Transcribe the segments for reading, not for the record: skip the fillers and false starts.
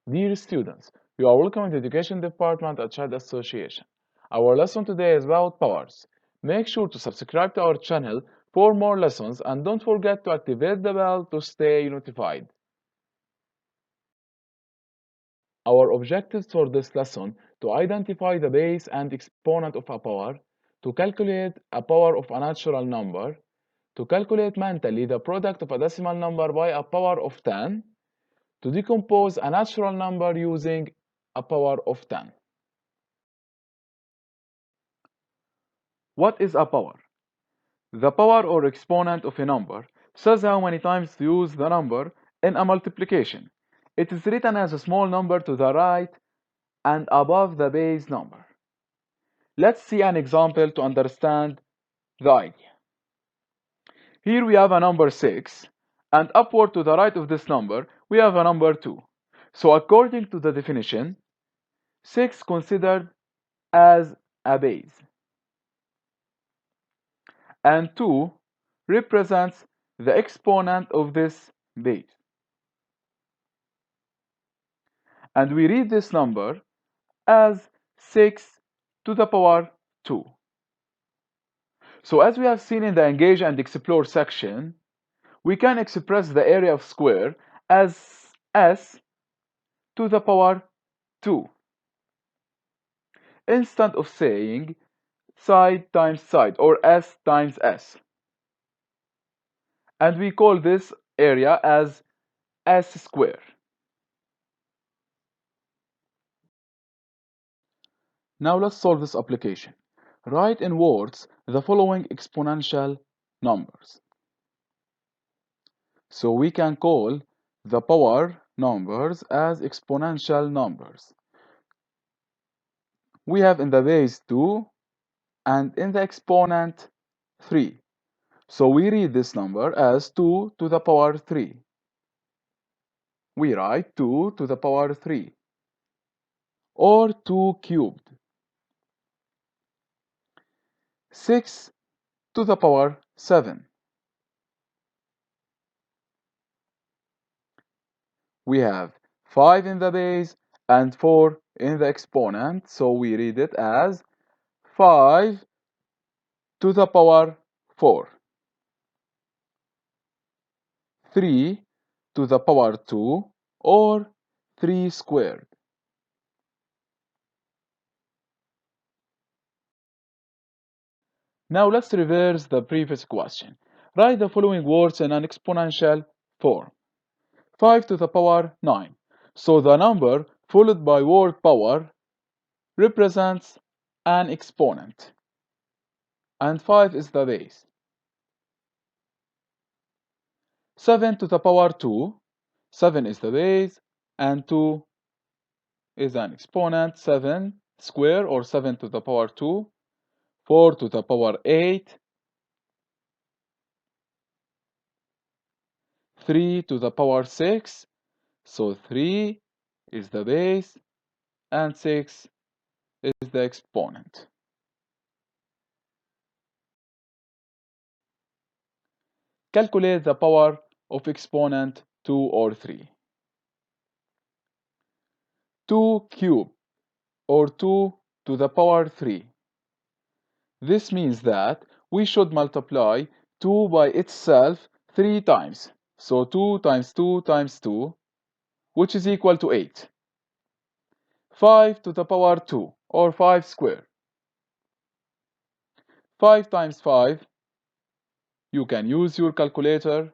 Dear students, you are welcome in the Education Department at SHAHD Association. Our lesson today is about powers. Make sure to subscribe to our channel for more lessons and don't forget to activate the bell to stay notified. Our objectives for this lesson to identify the base and exponent of a power, to calculate a power of a natural number, to calculate mentally the product of a decimal number by a power of 10, to decompose a natural number using a power of 10. What is a power? The power or exponent of a number says how many times to use the number in a multiplication. It is written as a small number to the right and above the base number. Let's see an example to understand the idea. Here we have a number 6, and upward to the right of this number we have a number 2. So according to the definition, 6 considered as a base, and 2 represents the exponent of this base. And we read this number as 6 to the power 2. So as we have seen in the Engage and Explore section, we can express the area of square as s to the power 2, instead of saying side times side or s times s. And we call this area as s square. Now let's solve this application. Write in words the following exponential numbers. So we can call the power numbers as exponential numbers. We have in the base 2 and in the exponent 3. So we read this number as 2 to the power 3. We write 2 to the power 3 or 2 cubed. 6 to the power 7. We have 5 in the base and 4 in the exponent, so we read it as 5 to the power 4. 3 to the power 2 or 3 squared. Now let's reverse the previous question. Write the following words in an exponential form. 5 to the power 9. So the number followed by word power represents an exponent, and 5 is the base. 7 to the power 2. 7 is the base and 2 is an exponent. 7 square or 7 to the power 2. 4 to the power 8. 3 to the power 6. So 3 is the base and 6 is the exponent. Calculate the power of exponent 2 or 3. 2 cubed or 2 to the power 3. This means that we should multiply 2 by itself 3 times. So 2 times 2 times 2, which is equal to 8. 5 to the power 2 or 5 squared. 5 times 5, you can use your calculator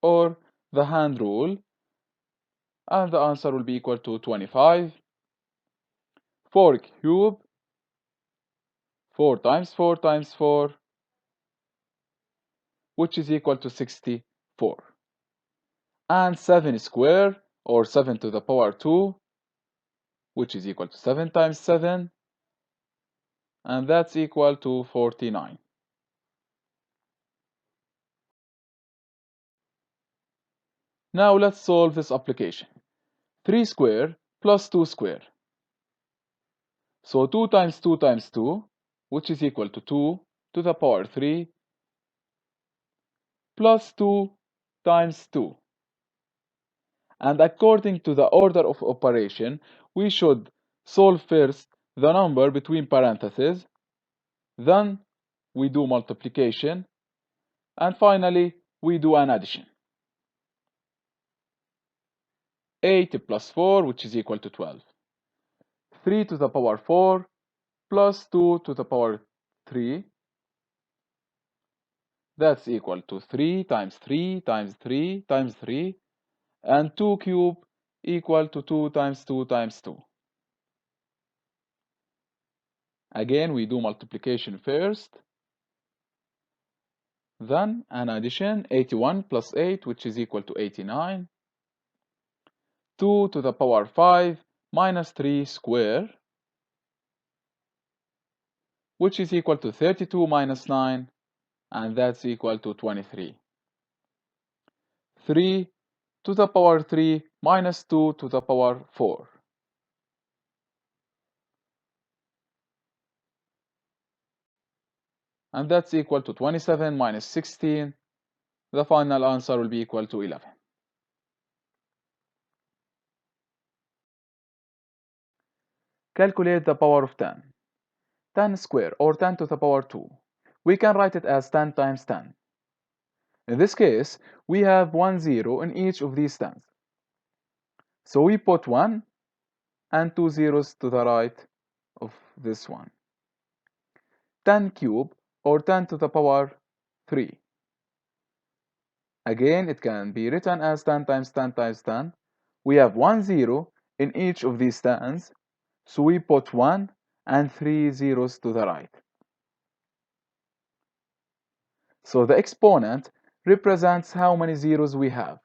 or the hand rule, and the answer will be equal to 25. 4 cubed, 4 times 4 times 4, which is equal to 64. And 7 squared or 7 to the power 2, which is equal to 7 times 7, and that's equal to 49. Now let's solve this application. 3 squared plus 2 squared. So 2 times 2 times 2, which is equal to 2 to the power 3, plus 2 times 2. And according to the order of operation, we should solve first the number between parentheses, then we do multiplication, and finally we do an addition. 8 plus 4, which is equal to 12. 3 to the power 4 plus 2 to the power 3, that's equal to 3 times 3 times 3 times 3, and 2 cube equal to 2 times 2 times 2. Again, we do multiplication first, then an addition, 81 plus 8, which is equal to 89. 2 to the power 5 minus 3 square, which is equal to 32 minus 9, and that's equal to 23. 3 to the power 3 minus 2 to the power 4. And that's equal to 27 minus 16. The final answer will be equal to 11. Calculate the power of 10. 10 square, or 10 to the power 2. We can write it as 10 times 10. In this case, we have 1 0 in each of these 10s. So we put 1 and 2 zeros to the right of this one. 10 cube, or 10 to the power 3. Again, it can be written as 10 times 10 times 10. We have 1 0 in each of these 10s, so we put 1 and 3 zeros to the right. So the exponent represents how many zeros we have.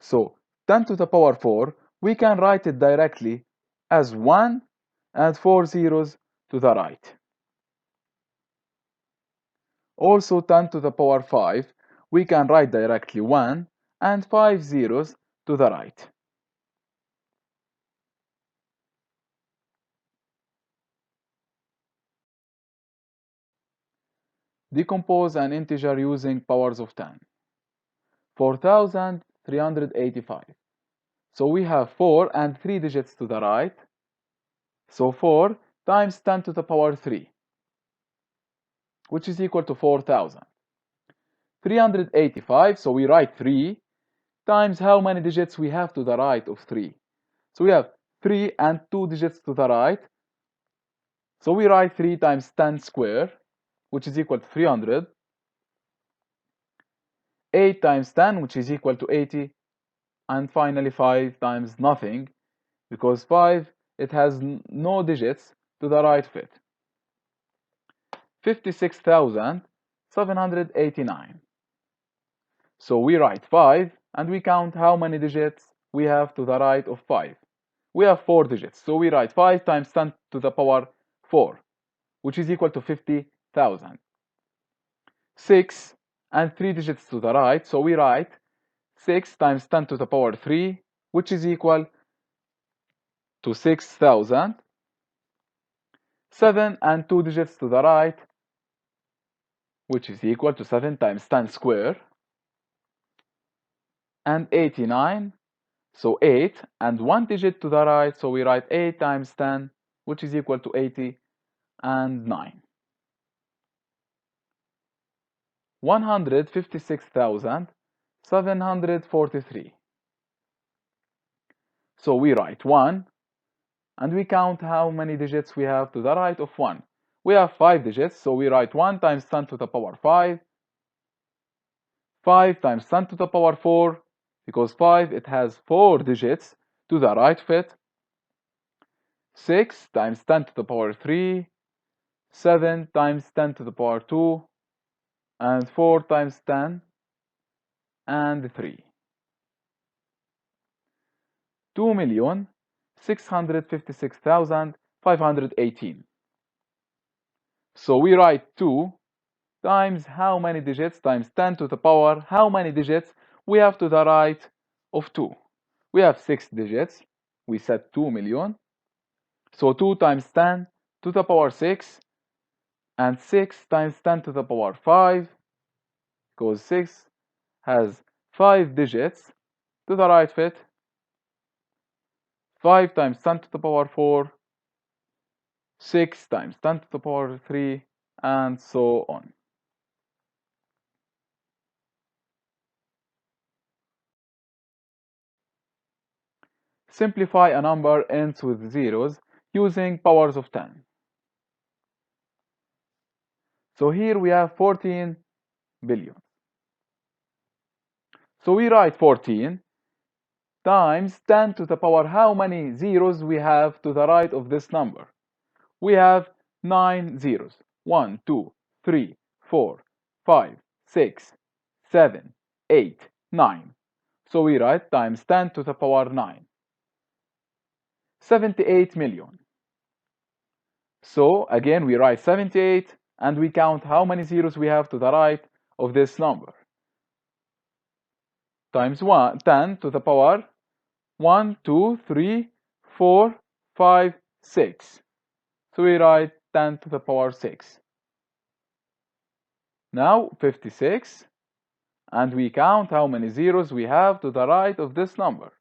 So 10 to the power 4, we can write it directly as 1 and 4 zeros to the right. Also 10 to the power 5, we can write directly 1 and 5 zeros to the right. Decompose an integer using powers of 10. 4,385. So we have 4 and 3 digits to the right. So 4 times 10 to the power 3, which is equal to 4,000. 385, so we write 3 times how many digits we have to the right of 3. So we have 3 and 2 digits to the right. So we write 3 times 10 square, which is equal to 300. 8 times 10, which is equal to 80. And finally 5 times nothing, because 5, it has no digits to the right of it. 56,789. So we write 5 and we count how many digits we have to the right of 5. We have 4 digits, so we write 5 times 10 to the power 4, which is equal to 50,000. 6 and 3 digits to the right, so we write 6 times 10 to the power 3, which is equal to 6,000. 7 and 2 digits to the right, which is equal to 7 times 10 square, and 89. So 8 and 1 digit to the right, so we write 8 times 10, which is equal to 80, and 9. 156,743. So we write 1 and we count how many digits we have to the right of 1. We have 5 digits, so we write 1 times 10 to the power 5. 5 times 10 to the power 4, because 5, it has 4 digits to the right of it. 6 times 10 to the power 3. 7 times 10 to the power 2. And 4 times 10 and 3. 2,656,518. So we write 2 times how many digits times 10 to the power how many digits we have to the right of 2. We have 6 digits. We said 2 million. So 2 times 10 to the power 6, and 6 times 10 to the power 5, because 6 has 5 digits to the right of it, 5 times 10 to the power 4, 6 times 10 to the power 3, and so on. Simplify a number ends with zeros using powers of 10. So here we have 14 billion. So we write 14 times 10 to the power how many zeros we have to the right of this number. We have 9 zeros. 1, 2, 3, 4, 5, 6, 7, 8, 9. So we write times 10 to the power 9. 78 million. So again we write 78 and we count how many zeros we have to the right of this number. Times 10 to the power 1, 2, 3, 4, 5, 6. So we write 10 to the power 6. Now 56, and we count how many zeros we have to the right of this number.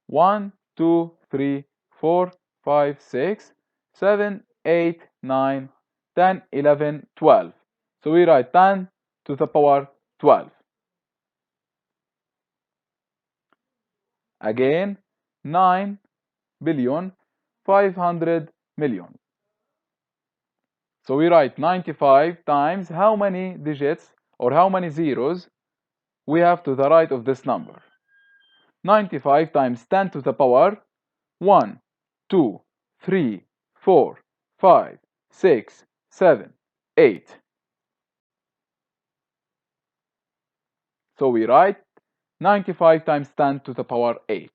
1, 2, 3, 4, 5, 6, 7, 8, 9, 10, 11, 12. So we write 10 to the power 12. Again, 9 billion 500 million. So we write 95 times how many digits or how many zeros we have to the right of this number. 95 times 10 to the power 1, 2, 3, 4, 5, 6, 7, 8. So we write 95 times 10 to the power 8.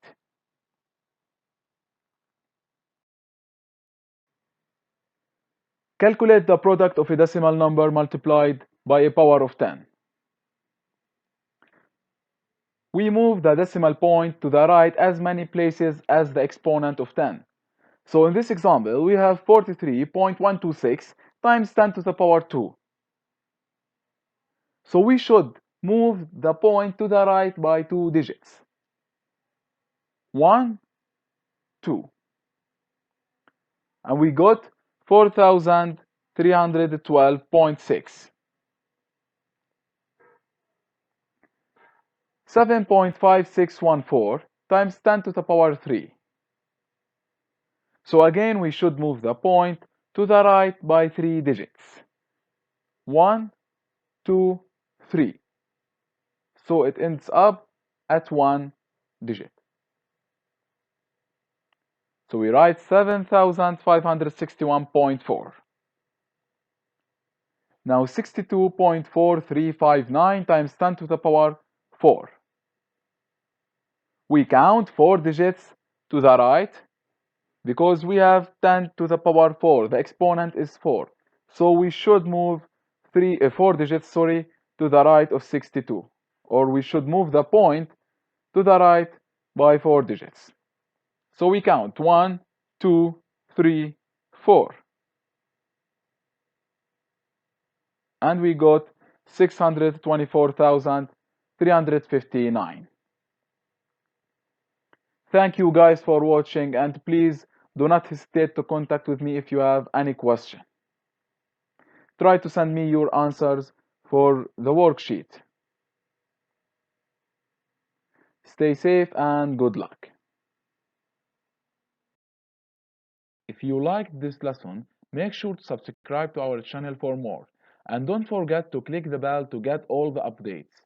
Calculate the product of a decimal number multiplied by a power of 10. We move the decimal point to the right as many places as the exponent of 10. So in this example, we have 43.126 times 10 to the power 2. So we should move the point to the right by 2 digits. 1, 2. And we got 4,312.6. 7.5614 times 10 to the power 3. So again, we should move the point to the right by 3 digits. 1, 2, 3. So it ends up at 1 digit. So we write 7,561.4. Now 62.4359 times 10 to the power 4. We count 4 digits to the right because we have 10 to the power 4. The exponent is 4. So we should move 4 digits, to the right of 62. Or we should move the point to the right by 4 digits. So we count 1, 2, 3, 4. And we got 624,359. Thank you guys for watching, and please do not hesitate to contact with me if you have any question. Try to send me your answers for the worksheet. Stay safe and good luck. If you liked this lesson, make sure to subscribe to our channel for more. And don't forget to click the bell to get all the updates.